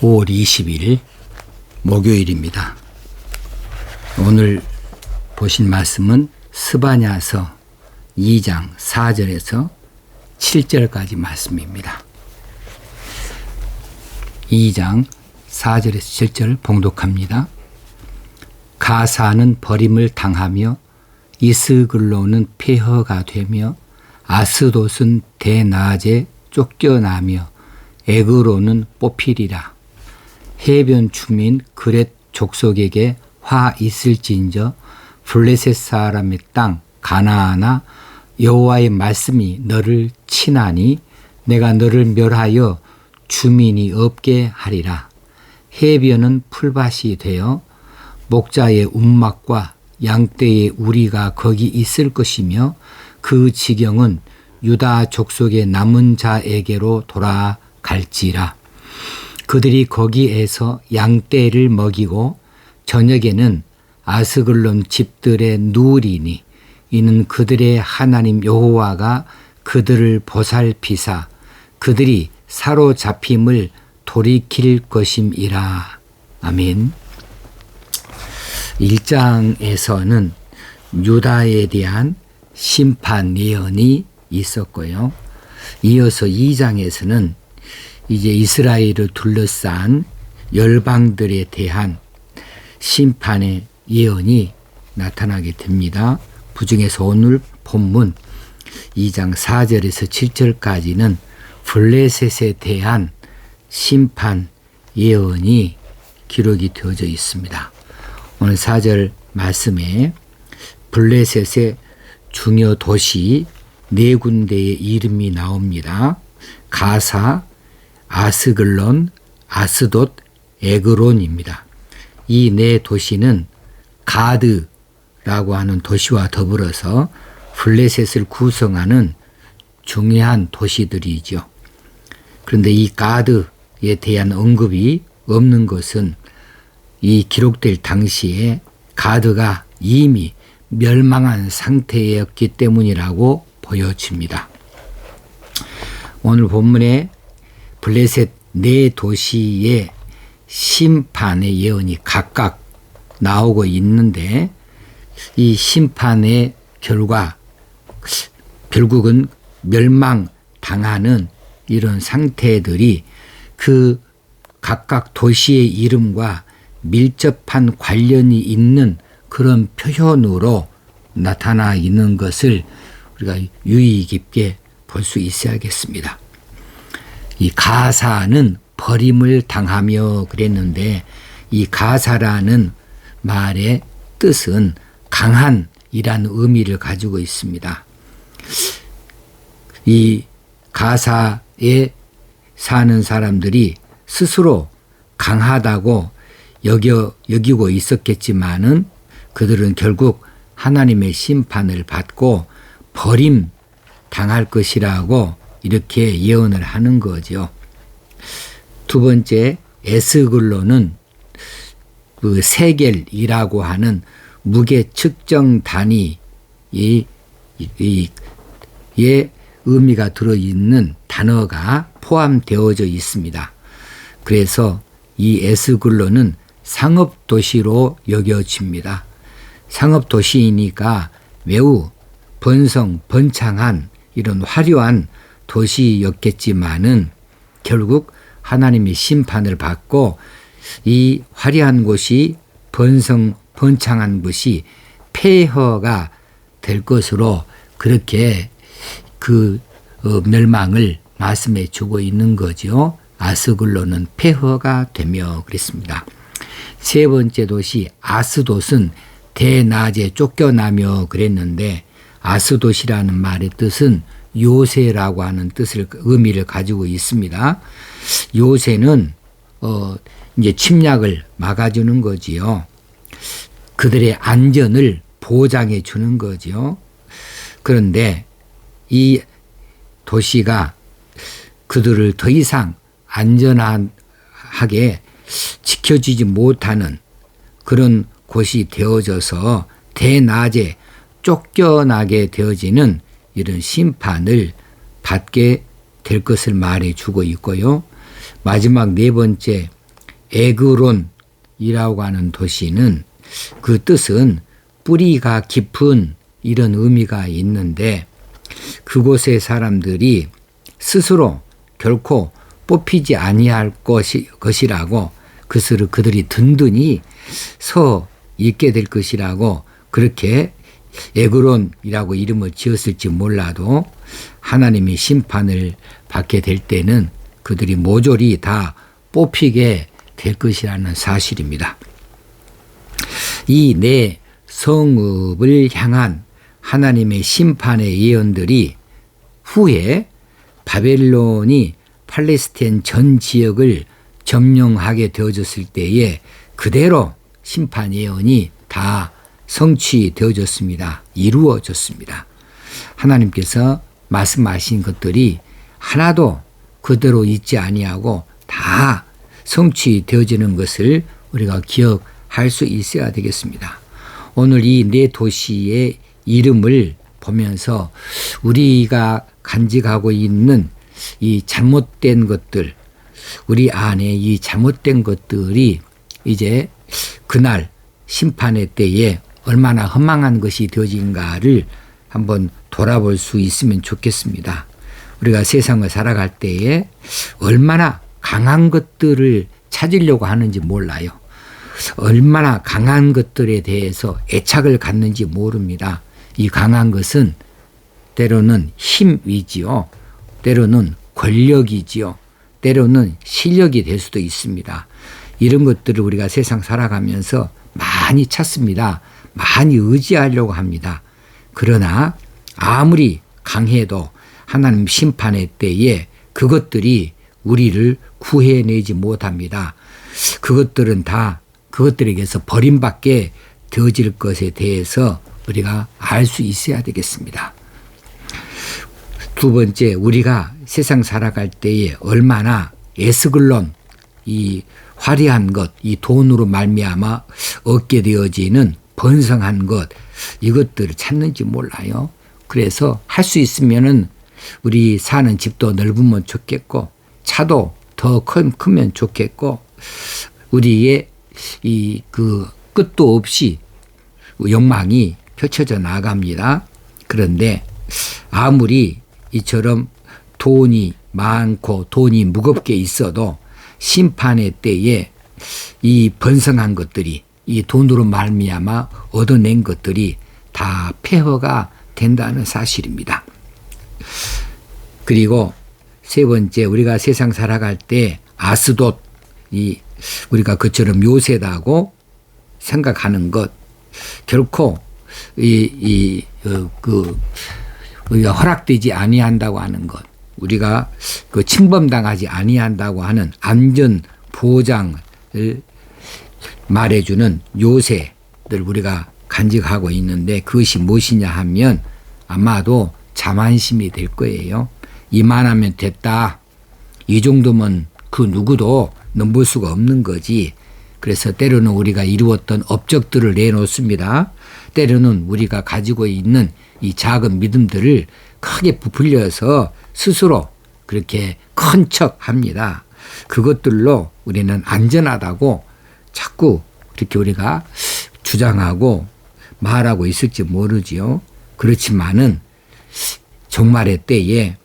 5월 20일 목요일입니다. 오늘 보신 말씀은 스바냐서 2장 4절에서 7절까지 말씀입니다. 2장 4절에서 7절 봉독합니다. 가사는 버림을 당하며 이스글로는 폐허가 되며 아스돗은 대낮에 쫓겨나며 에그로는 뽑히리라. 해변 주민 그렛 족속에게 화 있을진저 블레셋 사람의 땅 가나안아 여호와의 말씀이 너를 치나니 내가 너를 멸하여 주민이 없게 하리라. 해변은 풀밭이 되어 목자의 움막과 양떼의 우리가 거기 있을 것이며 그 지경은 유다 족속의 남은 자에게로 돌아갈지라. 그들이 거기에서 양떼를 먹이고 저녁에는 아스글론 집들에 누우리니 이는 그들의 하나님 여호와가 그들을 보살피사 그들이 사로잡힘을 돌이킬 것임이라. 아멘. 1장에서는 유다에 대한 심판 예언이 있었고요. 이어서 2장에서는 이제 이스라엘을 둘러싼 열방들에 대한 심판의 예언이 나타나게 됩니다. 그중에서 오늘 본문 2장 4절에서 7절까지는 블레셋에 대한 심판 예언이 기록이 되어져 있습니다. 오늘 4절 말씀에 블레셋의 중요 도시 네 군데의 이름이 나옵니다. 가사, 아스글론, 아스돗, 에그론입니다. 이 네 도시는 가드라고 하는 도시와 더불어서 블레셋을 구성하는 중요한 도시들이죠. 그런데 이 가드에 대한 언급이 없는 것은 이 기록될 당시에 가드가 이미 멸망한 상태였기 때문이라고 보여집니다. 오늘 본문에 블레셋 네 도시의 심판의 예언이 각각 나오고 있는데 이 심판의 결과 결국은 멸망당하는 이런 상태들이 그 각각 도시의 이름과 밀접한 관련이 있는 그런 표현으로 나타나 있는 것을 우리가 유의 깊게 볼 수 있어야겠습니다. 이 가사는 버림을 당하며 그랬는데 이 가사라는 말의 뜻은 강한이라는 의미를 가지고 있습니다. 이 가사에 사는 사람들이 스스로 강하다고 여기고 있었겠지만은 그들은 결국 하나님의 심판을 받고 버림 당할 것이라고 이렇게 예언을 하는 거죠. 두 번째, 에스글론은 그 세겔이라고 하는 무게 측정 단위의 의미가 들어있는 단어가 포함되어져 있습니다. 그래서 이 에스글론은 상업도시로 여겨집니다. 상업도시이니까 매우 번창한 이런 화려한 도시였겠지만은 결국 하나님의 심판을 받고 이 화려한 곳이 번창한 곳이 폐허가 될 것으로 그렇게 그 멸망을 말씀해 주고 있는 거죠. 아스글론은 폐허가 되며 그랬습니다. 세 번째 도시 아스돗은 대낮에 쫓겨나며 그랬는데 아스돗이라는 말의 뜻은 요새라고 하는 의미를 가지고 있습니다. 요새는 이제 침략을 막아주는 거지요. 그들의 안전을 보장해 주는 거죠. 그런데 이 도시가 그들을 더 이상 안전하게 지켜주지 못하는 그런 곳이 되어져서 대낮에 쫓겨나게 되어지는 이런 심판을 받게 될 것을 말해주고 있고요. 마지막 네 번째 에그론이라고 하는 도시는 그 뜻은 뿌리가 깊은 이런 의미가 있는데 그곳의 사람들이 스스로 결코 뽑히지 아니할 것이라고 그것을 그들이 든든히 서 있게 될 것이라고 그렇게 에그론이라고 이름을 지었을지 몰라도 하나님이 심판을 받게 될 때는 그들이 모조리 다 뽑히게 될 것이라는 사실입니다. 이 네 성읍을 향한 하나님의 심판의 예언들이 후에 바벨론이 팔레스타인 전 지역을 점령하게 되어졌을 때에 그대로 심판 예언이 다 성취되어졌습니다. 이루어졌습니다. 하나님께서 말씀하신 것들이 하나도 그대로 있지 아니하고 다 성취되어지는 것을 우리가 기억할 수 있어야 되겠습니다. 오늘 이 네 도시의 이름을 보면서 우리가 간직하고 있는 이 잘못된 것들, 우리 안에 이 잘못된 것들이 이제 그날 심판의 때에 얼마나 허망한 것이 되어진가를 한번 돌아볼 수 있으면 좋겠습니다. 우리가 세상을 살아갈 때에 얼마나 강한 것들을 찾으려고 하는지 몰라요. 얼마나 강한 것들에 대해서 애착을 갖는지 모릅니다. 이 강한 것은 때로는 힘이지요. 때로는 권력이지요. 때로는 실력이 될 수도 있습니다. 이런 것들을 우리가 세상 살아가면서 많이 찾습니다. 많이 의지하려고 합니다. 그러나 아무리 강해도 하나님 심판의 때에 그것들이 우리를 구해내지 못합니다. 그것들은 다 그것들에게서 버림받게 되어질 것에 대해서 우리가 알 수 있어야 되겠습니다. 두 번째, 우리가 세상 살아갈 때에 얼마나 에스글론, 이 화려한 것, 이 돈으로 말미암아 얻게 되어지는 번성한 것, 이것들을 찾는지 몰라요. 그래서 할 수 있으면은 우리 사는 집도 넓으면 좋겠고 차도 더 크면 좋겠고 우리의 이 그 끝도 없이 욕망이 펼쳐져 나갑니다. 그런데 아무리 이처럼 돈이 많고 돈이 무겁게 있어도 심판의 때에 이 번성한 것들이 이 돈으로 말미암아 얻어낸 것들이 다 폐허가 된다는 사실입니다. 그리고 세 번째, 우리가 세상 살아갈 때 아스돗, 이 우리가 그처럼 요새다고 생각하는 것, 결코 우리가 허락되지 아니한다고 하는 것, 우리가 그 침범당하지 아니한다고 하는 안전 보장을 말해주는 요새들 우리가 간직하고 있는데 그것이 무엇이냐 하면 아마도 자만심이 될 거예요. 이만하면 됐다. 이 정도면 그 누구도 넘볼 수가 없는 거지. 그래서 때로는 우리가 이루었던 업적들을 내놓습니다. 때로는 우리가 가지고 있는 이 작은 믿음들을 크게 부풀려서 스스로 그렇게 큰 척합니다. 그것들로 우리는 안전하다고 자꾸 그렇게 우리가 주장하고 말하고 있을지 모르지요. 그렇지만은 종말의 때에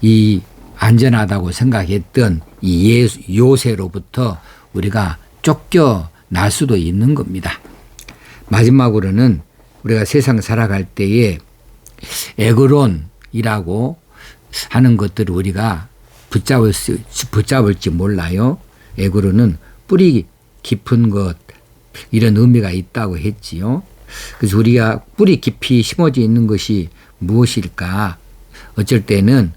이 안전하다고 생각했던 이 요새로부터 우리가 쫓겨날 수도 있는 겁니다. 마지막으로는 우리가 세상 살아갈 때에 에그론이라고 하는 것들을 우리가 붙잡을지 몰라요. 에그론은 뿌리 깊은 것, 이런 의미가 있다고 했지요. 그래서 우리가 뿌리 깊이 심어져 있는 것이 무엇일까? 어쩔 때는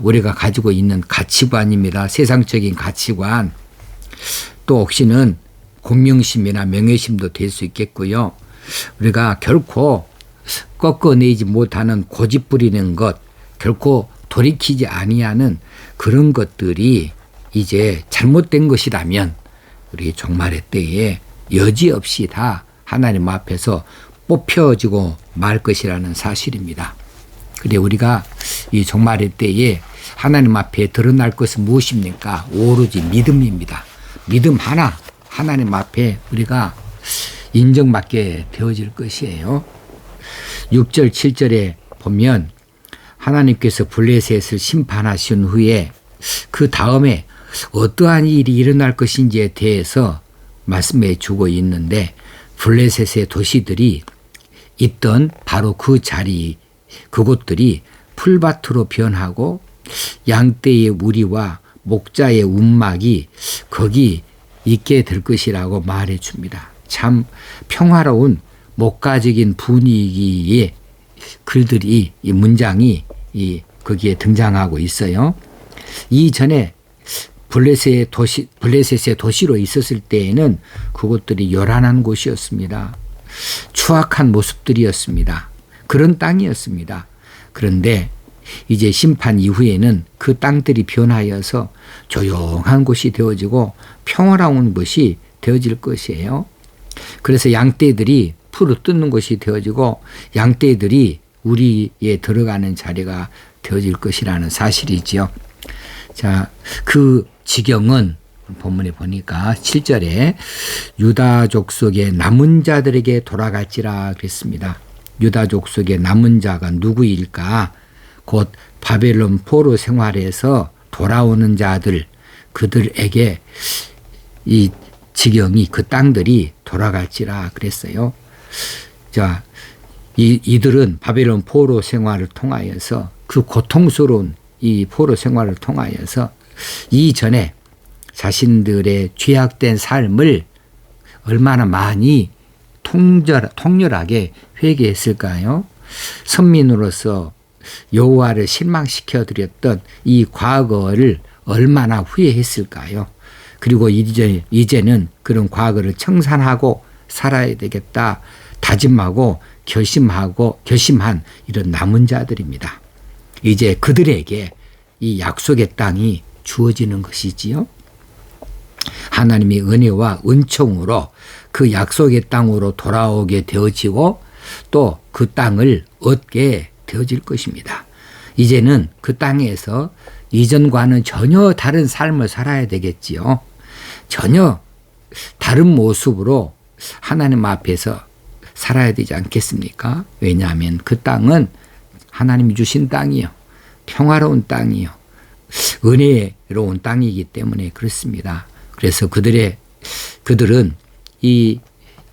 우리가 가지고 있는 가치관입니다. 세상적인 가치관. 또 혹시는 공명심이나 명예심도 될 수 있겠고요. 우리가 결코 꺾어내지 못하는 고집 부리는 것, 결코 돌이키지 아니하는 그런 것들이 이제 잘못된 것이라면 우리 종말의 때에 여지없이 다 하나님 앞에서 뽑혀지고 말 것이라는 사실입니다. 그래 우리가 이 종말의 때에 하나님 앞에 드러날 것은 무엇입니까? 오로지 믿음입니다. 믿음 하나 하나님 앞에 우리가 인정받게 되어질 것이에요. 6절 7절에 보면 하나님께서 블레셋을 심판하신 후에 그 다음에 어떠한 일이 일어날 것인지에 대해서 말씀해 주고 있는데 블레셋의 도시들이 있던 바로 그 자리 그곳들이 풀밭으로 변하고 양떼의 우리와 목자의 움막이 거기 있게 될 것이라고 말해 줍니다. 참 평화로운 목가적인 분위기의 글들이 이 문장이 거기에 등장하고 있어요. 이전에 블레셋의 도시로 있었을 때에는 그곳들이 요란한 곳이었습니다. 추악한 모습들이었습니다. 그런 땅이었습니다. 그런데 이제 심판 이후에는 그 땅들이 변하여서 조용한 곳이 되어지고 평화로운 곳이 되어질 것이에요. 그래서 양떼들이 풀을 뜯는 곳이 되어지고 양떼들이 우리에 들어가는 자리가 되어질 것이라는 사실이지요. 자, 그 지경은 본문에 보니까 7절에 유다족 속의 남은 자들에게 돌아갈지라 그랬습니다. 유다족 속의 남은 자가 누구일까? 곧 바벨론 포로 생활에서 돌아오는 자들, 그들에게 이 지경이 그 땅들이 돌아갈지라 그랬어요. 자, 이들은 바벨론 포로 생활을 통하여서 그 고통스러운 이 포로 생활을 통하여서 이전에 자신들의 죄악된 삶을 얼마나 많이 통렬하게 회개했을까요? 선민으로서 여호와를 실망시켜 드렸던 이 과거를 얼마나 후회했을까요? 그리고 이제는 그런 과거를 청산하고 살아야 되겠다 다짐하고 결심한 이런 남은 자들입니다. 이제 그들에게 이 약속의 땅이 주어지는 것이지요. 하나님의 은혜와 은총으로 그 약속의 땅으로 돌아오게 되어지고 또 그 땅을 얻게 되어질 것입니다. 이제는 그 땅에서 이전과는 전혀 다른 삶을 살아야 되겠지요. 전혀 다른 모습으로 하나님 앞에서 살아야 되지 않겠습니까? 왜냐하면 그 땅은 하나님이 주신 땅이요. 평화로운 땅이요. 은혜로운 땅이기 때문에 그렇습니다. 그래서 그들은 이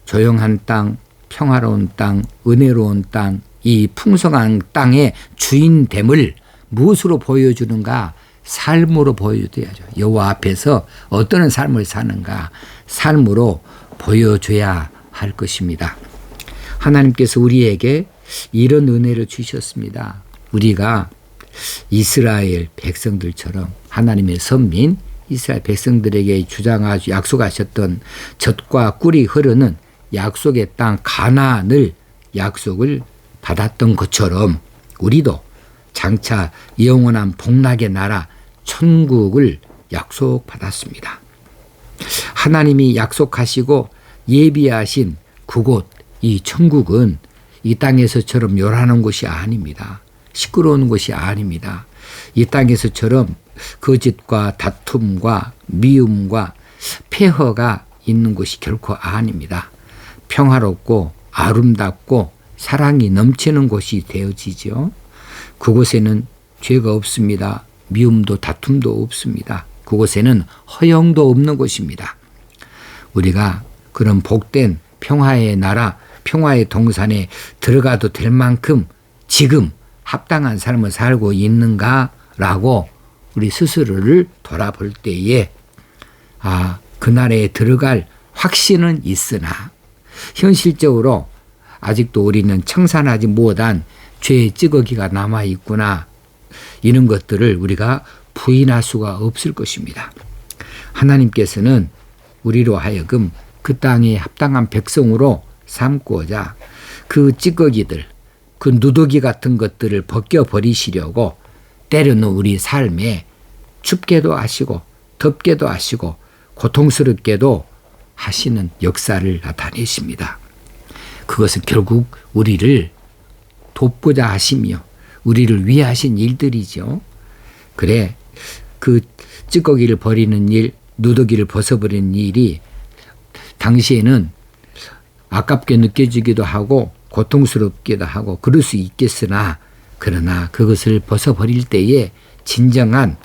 조용한 땅, 평화로운 땅, 은혜로운 땅, 이 풍성한 땅의 주인됨을 무엇으로 보여주는가? 삶으로 보여줘야죠. 여호와 앞에서 어떤 삶을 사는가? 삶으로 보여줘야 할 것입니다. 하나님께서 우리에게 이런 은혜를 주셨습니다. 우리가 이스라엘 백성들처럼 하나님의 선민 이스라엘 백성들에게 약속하셨던 젖과 꿀이 흐르는 약속의 땅 가나안을 약속을 받았던 것처럼 우리도 장차 영원한 복락의 나라 천국을 약속받았습니다. 하나님이 약속하시고 예비하신 그곳 이 천국은 이 땅에서처럼 요란한 곳이 아닙니다. 시끄러운 곳이 아닙니다. 이 땅에서처럼 거짓과 다툼과 미움과 폐허가 있는 곳이 결코 아닙니다. 평화롭고 아름답고 사랑이 넘치는 곳이 되어지죠. 그곳에는 죄가 없습니다. 미움도 다툼도 없습니다. 그곳에는 허영도 없는 곳입니다. 우리가 그런 복된 평화의 나라, 평화의 동산에 들어가도 될 만큼 지금 합당한 삶을 살고 있는가라고 우리 스스로를 돌아볼 때에 그 나라에 들어갈 확신은 있으나 현실적으로 아직도 우리는 청산하지 못한 죄의 찌꺼기가 남아있구나. 이런 것들을 우리가 부인할 수가 없을 것입니다. 하나님께서는 우리로 하여금 그 땅에 합당한 백성으로 삼고자 그 찌꺼기들, 그 누더기 같은 것들을 벗겨버리시려고 때로는 우리 삶에 춥게도 하시고 덥게도 하시고 고통스럽게도 하시는 역사를 나타내십니다. 그것은 결국 우리를 돕고자 하시며 우리를 위하신 일들이죠. 그래 그 찌꺼기를 버리는 일, 누더기를 벗어버리는 일이 당시에는 아깝게 느껴지기도 하고 고통스럽기도 하고 그럴 수 있겠으나 그러나 그것을 벗어버릴 때에 진정한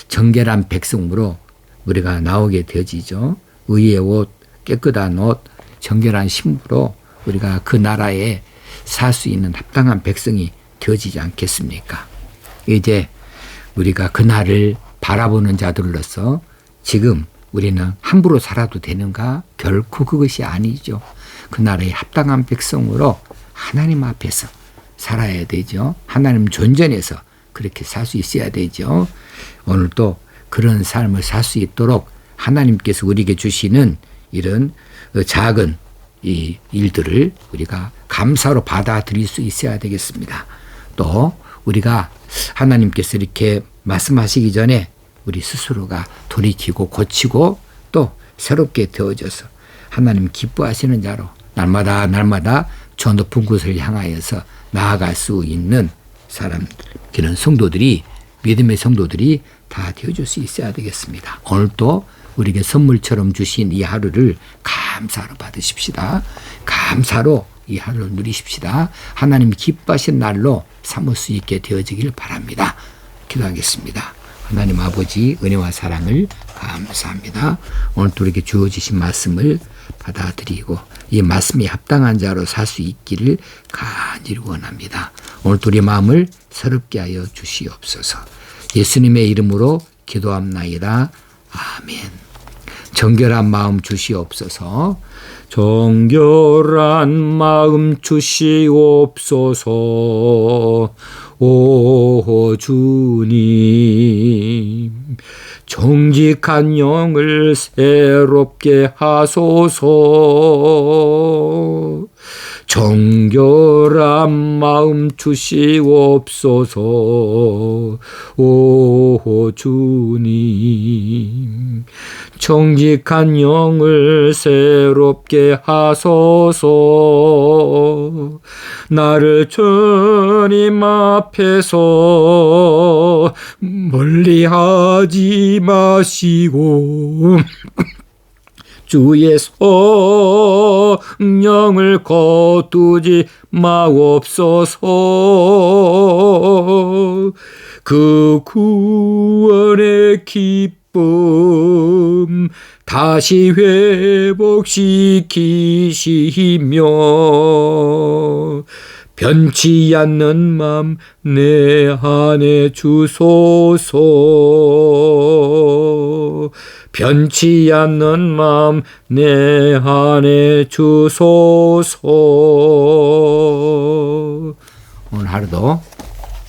정결한 백성으로 우리가 나오게 되어지죠. 의의 옷, 깨끗한 옷, 정결한 신부로 우리가 그 나라에 살 수 있는 합당한 백성이 되어지지 않겠습니까? 이제 우리가 그 날을 바라보는 자들로서 지금 우리는 함부로 살아도 되는가? 결코 그것이 아니죠. 그 나라의 합당한 백성으로 하나님 앞에서 살아야 되죠. 하나님 존전에서 그렇게 살 수 있어야 되죠. 오늘도 그런 삶을 살 수 있도록 하나님께서 우리에게 주시는 이런 작은 이 일들을 우리가 감사로 받아들일 수 있어야 되겠습니다. 또 우리가 하나님께서 이렇게 말씀하시기 전에 우리 스스로가 돌이키고 고치고 또 새롭게 되어져서 하나님 기뻐하시는 자로 날마다 저 높은 곳을 향하여서 나아갈 수 있는 사람들, 그런 성도들이, 믿음의 성도들이 다 되어줄 수 있어야 되겠습니다. 오늘도 우리에게 선물처럼 주신 이 하루를 감사로 받으십시다. 감사로 이 하루를 누리십시다. 하나님이 기뻐하신 날로 삼을 수 있게 되어지길 바랍니다. 기도하겠습니다. 하나님 아버지 은혜와 사랑을 감사합니다. 오늘도 우리에게 주어지신 말씀을 받아들이고 이 말씀이 합당한 자로 살 수 있기를 간절히 원합니다. 오늘도 우리 마음을 새롭게 하여 주시옵소서. 예수님의 이름으로 기도합나이다. 아멘. 정결한 마음 주시옵소서. 정결한 마음 주시옵소서. 오 주님, 정직한 영을 새롭게 하소서. 정결한 마음 주시옵소서. 오 주님, 정직한 영을 새롭게 하소서. 나를 주님 앞에서 멀리하지 마시고 주의 성령을 거두지 마옵소서. 그 구원의 기쁨 다시 회복시키시며 변치 않는 맘 내 안에 주소서. 변치 않는 맘 내 안에 주소서. 오늘 하루도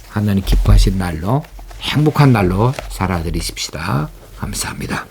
하나님 기뻐하신 날로 행복한 날로 살아드리십시다. 감사합니다.